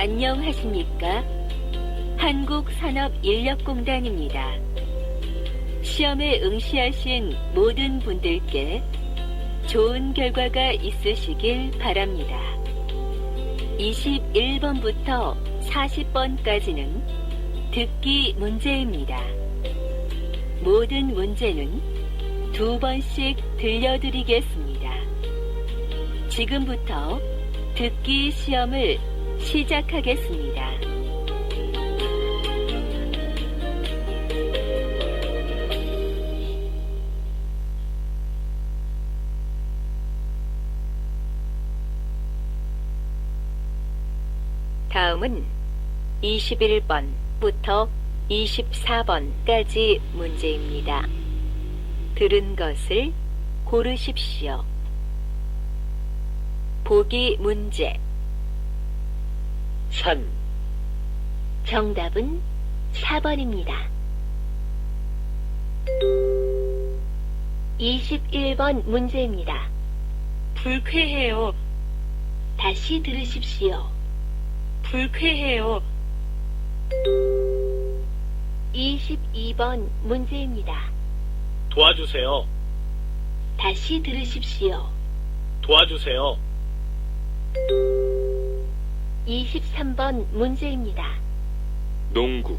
안녕하십니까? 한국산업인력공단입니다. 시험에 응시하신 모든 분들께 좋은 결과가 있으시길 바랍니다. 21번부터 40번까지는 듣기 문제입니다. 모든 문제는 2번씩 들려드리겠습니다. 지금부터 듣기 시험을 시작하겠습니다. 다음은 21번부터 24번까지 문제입니다. 들은 것을 고르십시오. 보기 문제. 산, 정답은 4번입니다. 21번 문제입니다. 불쾌해요. 다시 들으십시오. 불쾌해요. 22번 문제입니다. 도와주세요. 다시 들으십시오. 도와주세요. 23번 문제입니다. 농구,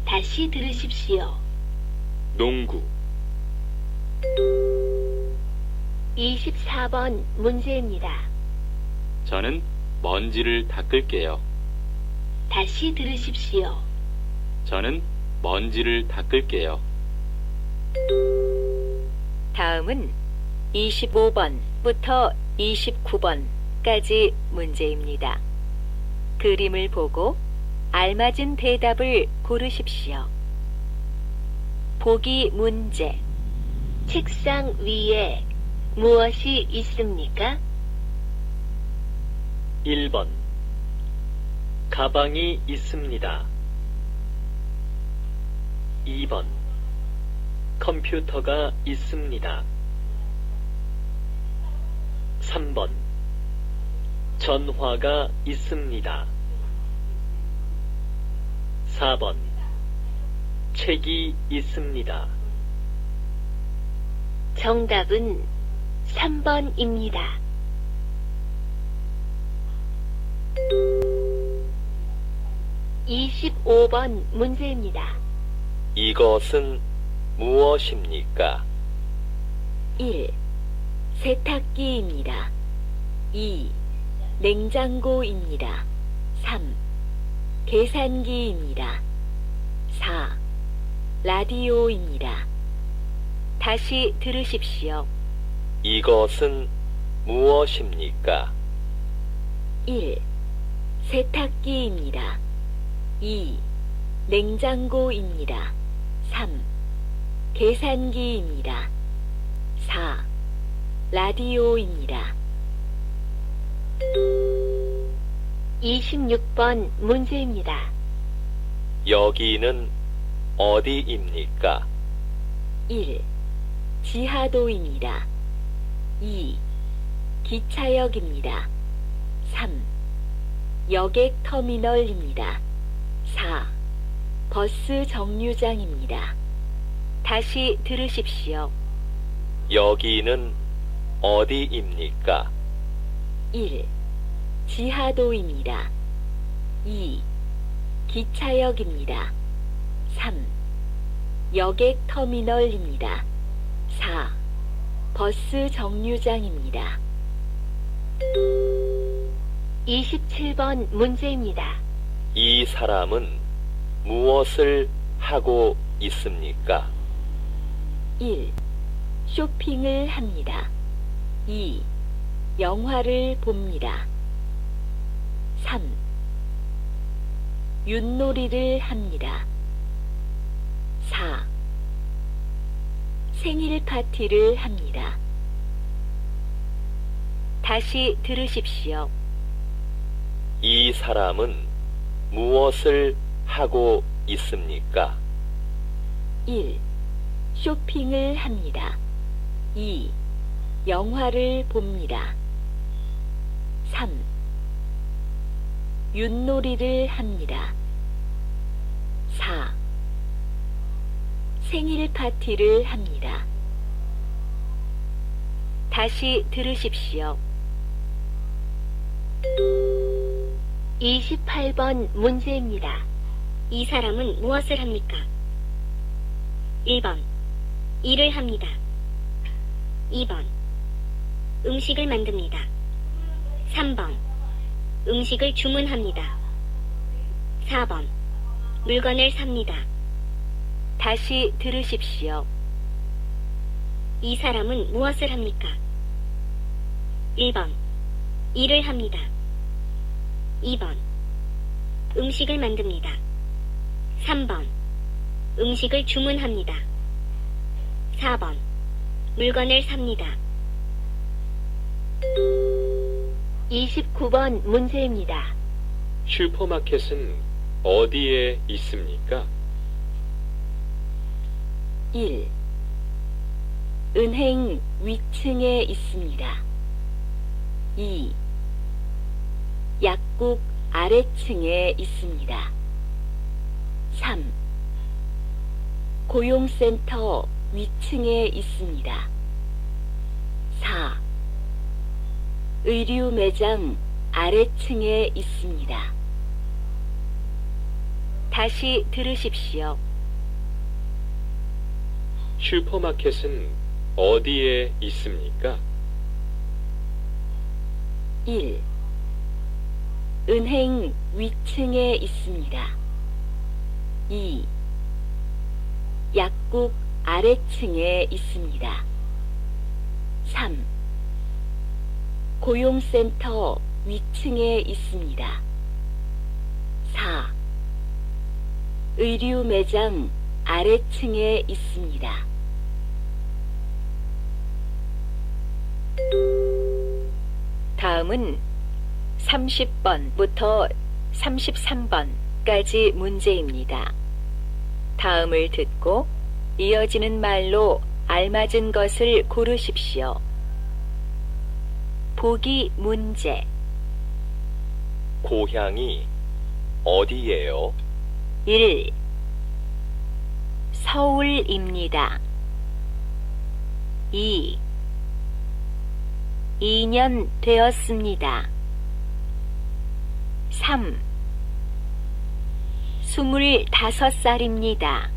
다시 들으십시오. 농구, 24번 문제입니다. 저는 먼지를 닦을게요. 다시 들으십시오. 저는 먼지를 닦을게요. 다음은 25번부터 29번까지 문제입니다. 그림을 보고 알맞은 대답을 고르십시오. 보기 문제. 책상 위에 무엇이 있습니까? 1번 가방이 있습니다. 2번 컴퓨터가 있습니다. 3번 전화가 있습니다. 4번 책이 있습니다. 정답은 3번입니다. 25번 문제입니다. 이것은 무엇입니까? 1. 세탁기입니다. 2. 냉장고입니다. 3. 계산기입니다. 4. 라디오입니다. 다시 들으십시오. 이것은 무엇입니까? 1. 세탁기입니다. 2. 냉장고입니다. 3. 계산기입니다. 4. 라디오입니다. 26번 문제입니다. 여기는 어디입니까? 1. 지하도입니다. 2. 기차역입니다. 3. 여객터미널입니다. 4. 버스 정류장입니다. 다시 들으십시오. 여기는 어디입니까? 1. 지하도입니다. 2. 기차역입니다. 3. 여객터미널입니다. 4. 버스 정류장입니다. 27번 문제입니다. 이 사람은 무엇을 하고 있습니까? 1. 쇼핑을 합니다. 2. 영화를 봅니다. 3. 윷놀이를 합니다. 4. 생일 파티를 합니다. 다시 들으십시오. 이 사람은 무엇을 하고 있습니까? 1. 쇼핑을 합니다. 2. 영화를 봅니다. 3. 윷놀이를 합니다. 4. 생일 파티를 합니다. 다시 들으십시오. 28번 문제입니다. 이 사람은 무엇을 합니까? 1번 일을 합니다. 2번 음식을 만듭니다. 3번 음식을 주문합니다. 4번 물건을 삽니다. 다시 들으십시오. 이 사람은 무엇을 합니까? 1번 일을 합니다. 2번 음식을 만듭니다. 3번 음식을 주문합니다. 4번 물건을 삽니다. 29번 문제입니다. 슈퍼마켓은 어디에 있습니까? 1. 은행 위층에 있습니다. 2. 약국 아래층에 있습니다. 3. 고용센터 위층에 있습니다. 4. 의류 매장 아래층에 있습니다. 다시 들으십시오. 슈퍼마켓은 어디에 있습니까? 1. 은행 위층에 있습니다. 2. 약국 아래층에 있습니다. 3. 고용센터 위층에 있습니다. 4. 의류 매장 아래층에 있습니다. 다음은 30번부터 33번까지 문제입니다. 다음을 듣고 이어지는 말로 알맞은 것을 고르십시오. 보기 문제. 고향이 어디예요? 1. 서울입니다. 2. 2년 되었습니다. 3. 25살입니다.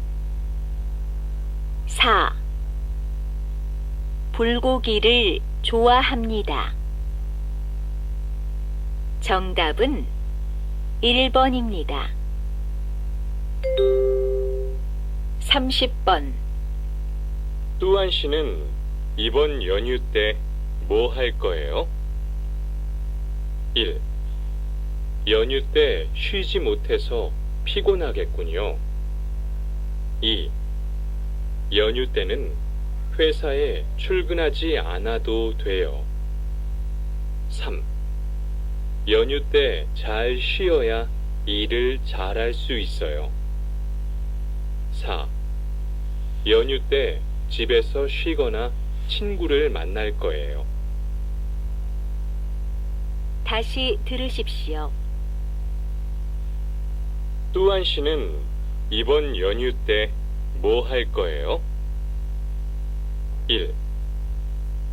4. 불고기를 좋아합니다. 정답은 1번입니다. 30번. 뚜한 씨는 이번 연휴 때 뭐 할 거예요? 1. 연휴 때 쉬지 못해서 피곤하겠군요. 2. 연휴 때는 회사에 출근하지 않아도 돼요. 3. 연휴 때 잘 쉬어야 일을 잘할 수 있어요. 4. 연휴 때 집에서 쉬거나 친구를 만날 거예요. 다시 들으십시오. 뚜한 씨는 이번 연휴 때 뭐 할 거예요? 1.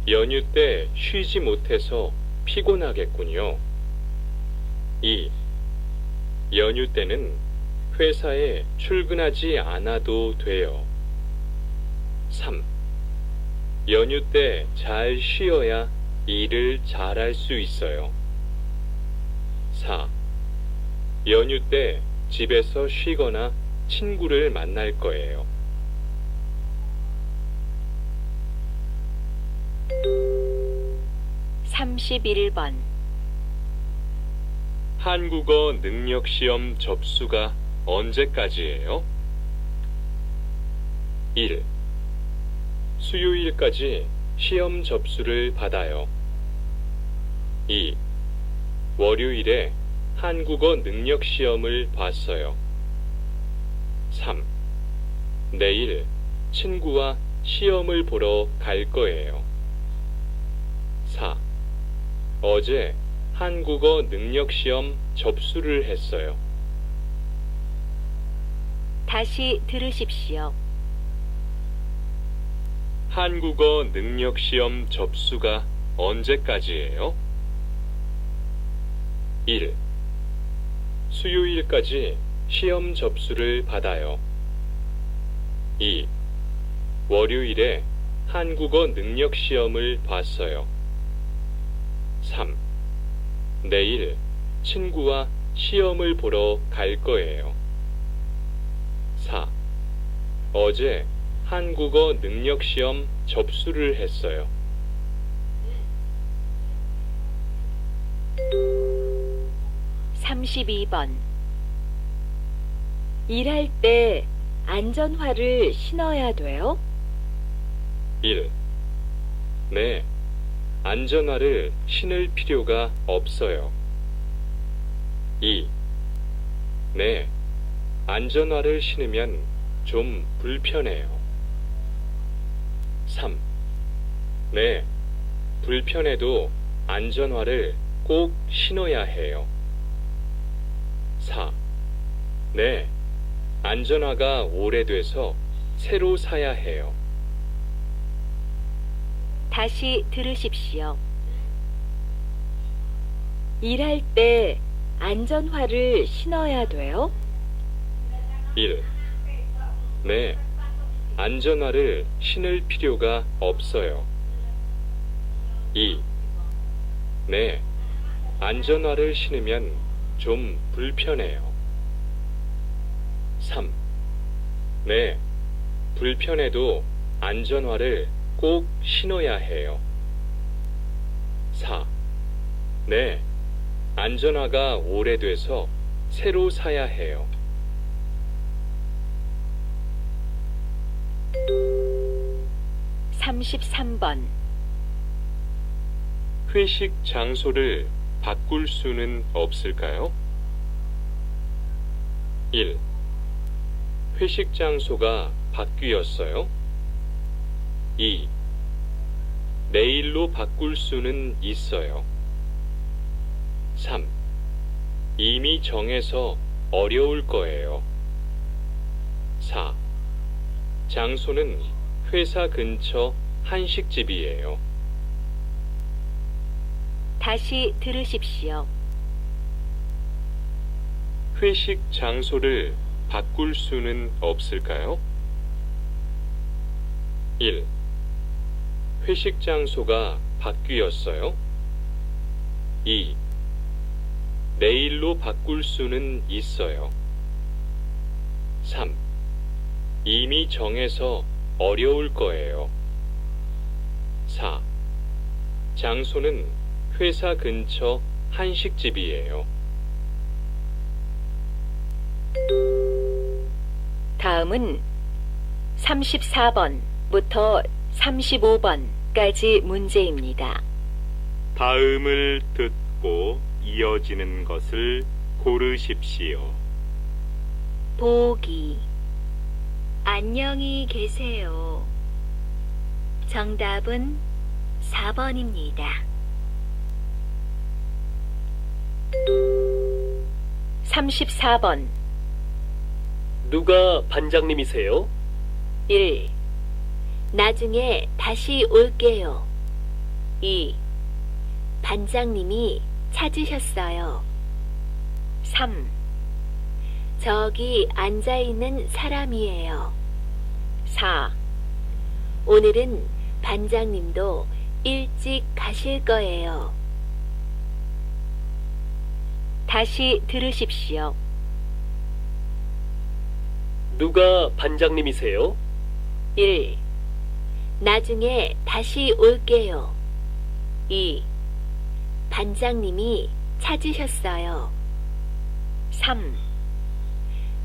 연휴 때 쉬지 못해서 피곤하겠군요. 2. 연휴 때는 회사에 출근하지 않아도 돼요. 3. 연휴 때 잘 쉬어야 일을 잘할 수 있어요. 4. 연휴 때 집에서 쉬거나 친구를 만날 거예요. 31번. 한국어 능력 시험 접수가 언제까지예요? 1. 수요일까지 시험 접수를 받아요. 2. 월요일에 한국어 능력 시험을 봤어요. 3. 내일 친구와 시험을 보러 갈 거예요. 4. 어제 한국어 능력 시험 접수를 했어요. 다시 들으십시오. 한국어 능력 시험 접수가 언제까지예요? 1. 수요일까지 시험 접수를 받아요. 2. 월요일에 한국어 능력 시험을 봤어요. 3. 내일 친구와 시험을 보러 갈 거예요. 4. 어제 한국어 능력 시험 접수를 했어요. 삼십이 번 일할 때 안전화를 신어야 돼요? 1. 네, 안전화를 신을 필요가 없어요. 2. 네, 안전화를 신으면 좀 불편해요. 3. 네, 불편해도 안전화를 꼭 신어야 해요. 4. 네, 안전화가 오래돼서 새로 사야 해요. 다시 들으십시오. 일할 때 안전화를 신어야 돼요? 1. 네, 안전화를 신을 필요가 없어요. 2. 네, 안전화를 신으면 좀 불편해요. 3. 네, 불편해도 안전화를 꼭 신어야 해요. 4. 네, 안전화가 오래돼서 새로 사야 해요. 삼십삼 번 회식 장소를 바꿀 수는 없을까요? 1. 회식 장소가 바뀌었어요? 2. 내일로 바꿀 수는 있어요. 3. 이미 정해서 어려울 거예요. 4. 장소는 회사 근처 한식집이에요. 다시 들으십시오. 회식 장소를 바꿀 수는 없을까요? 1. 회식 장소가 바뀌었어요? 2. 내일로 바꿀 수는 있어요. 3. 이미 정해서 어려울 거예요. 4. 장소는 회사 근처 한식집이에요. 다음은 34번부터 35번까지 문제입니다. 다음을 듣고 이어지는 것을 고르십시오. 보기 안녕히 계세요. 정답은 4번입니다. 34번 누가 반장님이세요? 1. 나중에 다시 올게요. 2. 반장님이 찾으셨어요. 3. 저기 앉아있는 사람이에요. 4. 오늘은 반장님도 일찍 가실 거예요. 다시 들으십시오. 누가 반장님이세요? 1. 나중에 다시 올게요. 2. 반장님이 찾으셨어요. 3.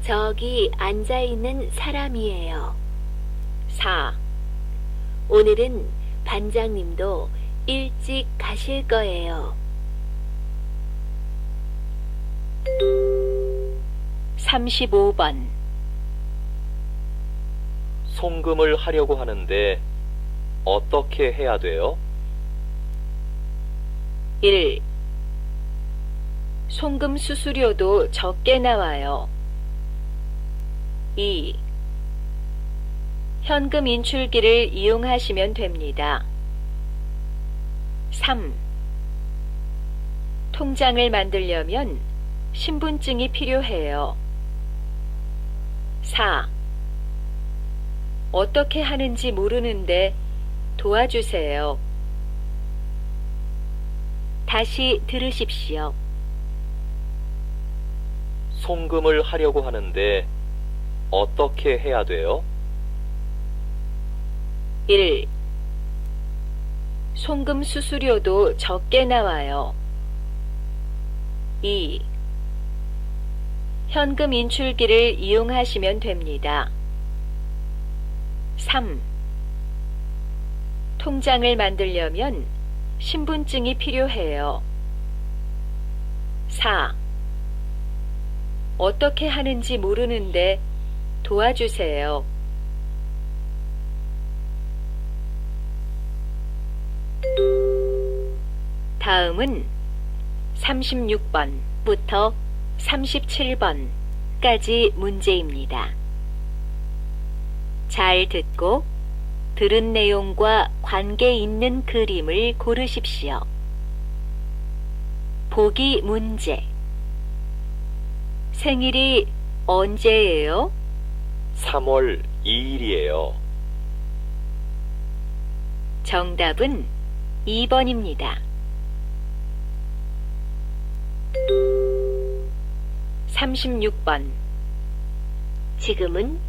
저기 앉아있는 사람이에요. 4. 오늘은 반장님도 일찍 가실 거예요. 35번 송금을 하려고 하는데 어떻게 해야 돼요? 1. 송금 수수료도 적게 나와요. 2. 현금 인출기를 이용하시면 됩니다. 3. 통장을 만들려면 신분증이 필요해요. 4. 어떻게 하는지 모르는데 도와주세요. 다시 들으십시오. 송금을 하려고 하는데 어떻게 해야 돼요? 1. 송금 수수료도 적게 나와요. 2. 현금 인출기를 이용하시면 됩니다. 3. 통장을 만들려면 신분증이 필요해요. 4. 어떻게 하는지 모르는데 도와주세요. 다음은 36번부터 37번까지 문제입니다. 잘 듣고 들은 내용과 관계 있는 그림을 고르십시오. 보기 문제. 생일이 언제예요? 3월 2일이에요. 정답은 2번입니다. 36번. 지금은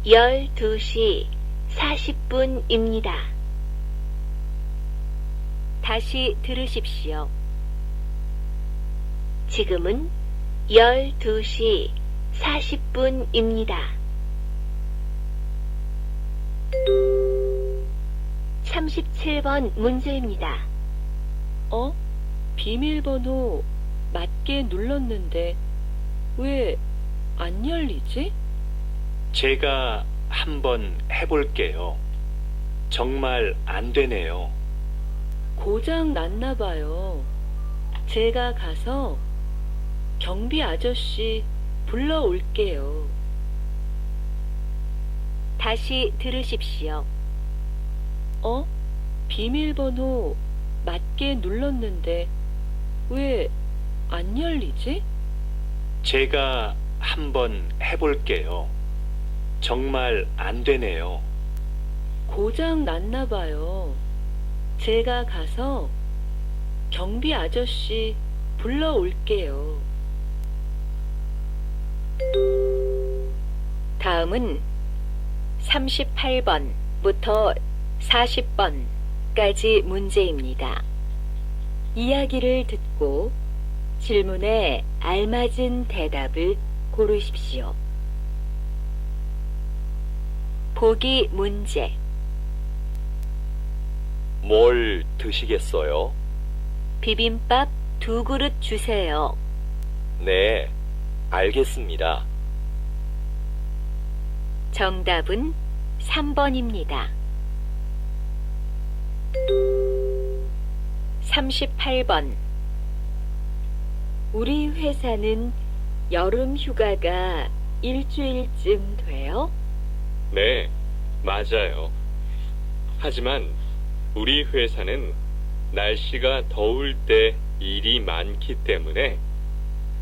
12시 40분입니다. 다시 들으십시오. 지금은 12시 40분입니다. 37번 문제입니다. 비밀번호 맞게 눌렀는데 왜 안 열리지? 제가 한번 해볼게요. 정말 안 되네요. 고장 났나 봐요. 제가 가서 경비 아저씨 불러올게요. 다시 들으십시오. 비밀번호 맞게 눌렀는데 왜 안 열리지? 제가 한번 해볼게요. 정말 안 되네요. 고장 났나 봐요. 제가 가서 경비 아저씨 불러올게요. 다음은 38번부터 40번까지 문제입니다. 이야기를 듣고 질문에 알맞은 대답을 고르십시오. 보기 문제. 뭘 드시겠어요? 비빔밥 2그릇 주세요. 네, 알겠습니다. 정답은 3번입니다. 38번. 우리 회사는 여름 휴가가 일주일쯤 돼요? 네, 맞아요. 하지만 우리 회사는 날씨가 더울 때 일이 많기 때문에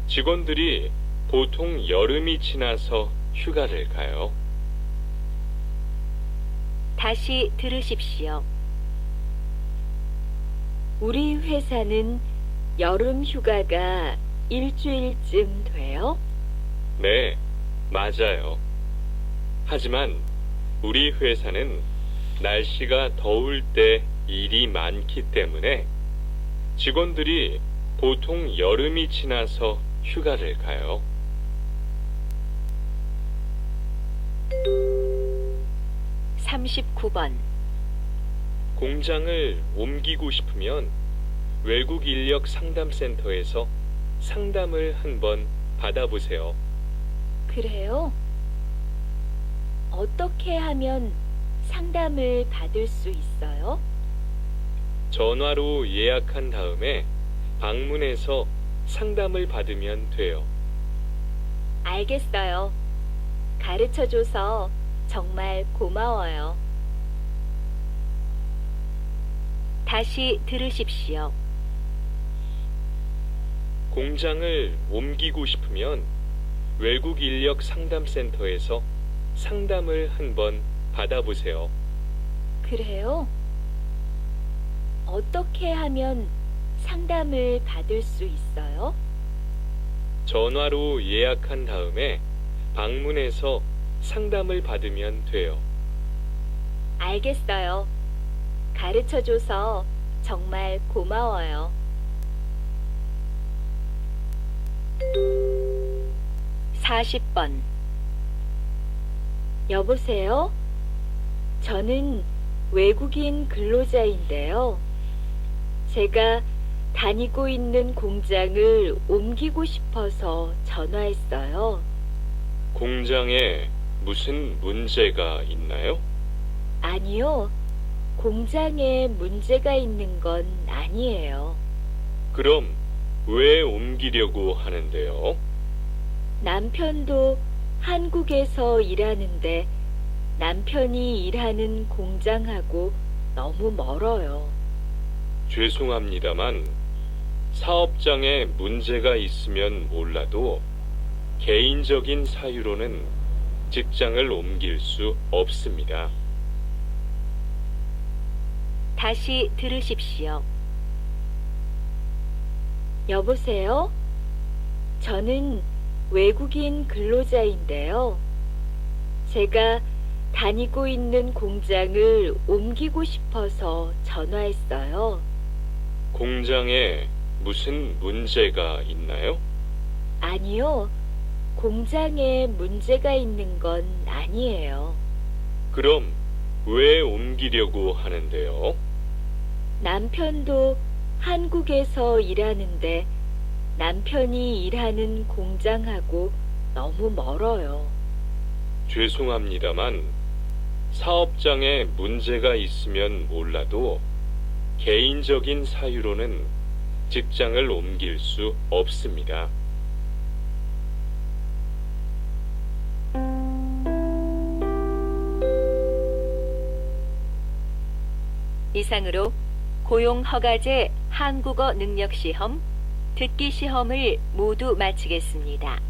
직원들이 보통 여름이 지나서 휴가를 가요. 다시 들으십시오. 우리 회사는 여름 휴가가 일주일쯤 돼요? 네, 맞아요. 하지만 우리 회사는 날씨가 더울 때 일이 많기 때문에 직원들이 보통 여름이 지나서 휴가를 가요. 39번. 공장을 옮기고 싶으면 외국 인력 상담센터에서 상담을 한번 받아보세요. 그래요? 어떻게 하면 상담을 받을 수 있어요? 전화로 예약한 다음에 방문해서 상담을 받으면 돼요. 알겠어요. 가르쳐줘서 정말 고마워요. 다시 들으십시오. 공장을 옮기고 싶으면 외국 인력 상담센터에서 상담을 한번 받아보세요. 그래요? 어떻게 하면 상담을 받을 수 있어요? 전화로 예약한 다음에 방문해서 상담을 받으면 돼요. 알겠어요. 가르쳐줘서 정말 고마워요. 40번. 여보세요? 저는 외국인 근로자인데요. 제가 다니고 있는 공장을 옮기고 싶어서 전화했어요. 공장에 무슨 문제가 있나요? 아니요. 공장에 문제가 있는 건 아니에요. 그럼 왜 옮기려고 하는데요? 남편도 한국에서 일하는데 남편이 일하는 공장하고 너무 멀어요. 죄송합니다만 사업장에 문제가 있으면 몰라도 개인적인 사유로는 직장을 옮길 수 없습니다. 다시 들으십시오. 여보세요? 저는 외국인 근로자인데요. 제가 다니고 있는 공장을 옮기고 싶어서 전화했어요. 공장에 무슨 문제가 있나요? 아니요. 공장에 문제가 있는 건 아니에요. 그럼 왜 옮기려고 하는데요? 남편도 한국에서 일하는데 남편이 일하는 공장하고 너무 멀어요. 죄송합니다만 사업장에 문제가 있으면 몰라도 개인적인 사유로는 직장을 옮길 수 없습니다. 이상으로 고용허가제 한국어 능력시험, 듣기 시험을 모두 마치겠습니다.